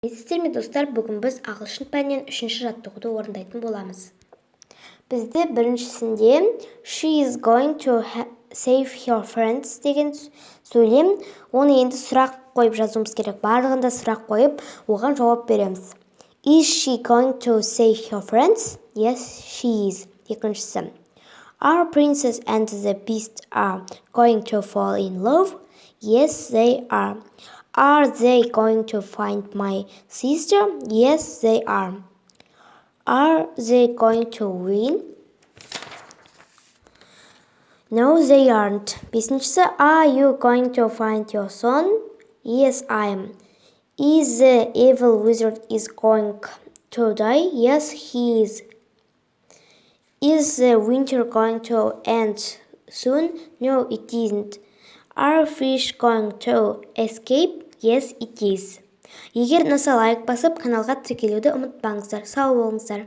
Сіздер ме достар, бүгін біз ағылшын пәнінен 3-ші жаттығуды орындайтын боламыз. Бізде біріншісінде she is going to save her friends деген сөйлем. Оны енді сұрақ қойып жазуымыз керек. Барлығында сұрақ қойып, оған жауап береміз. Is she going to save her friends? Yes, she is. Екіншісі. Are Princess and the Beast are going to fall in love? Yes, they are. Are they going to find my sister? Yes, they are. Are they going to win? No, they aren't. Бесіншісі. Are you going to find your son? Yes, I am. Is the evil wizard is going to die? Yes, he is. Is the winter going to end soon? No, it isn't. Are fish going to escape? Yes, it is. Егер ұнаса лайк басып, каналға тіркелуді ұмытпаңыздар. Сау болыңыздар.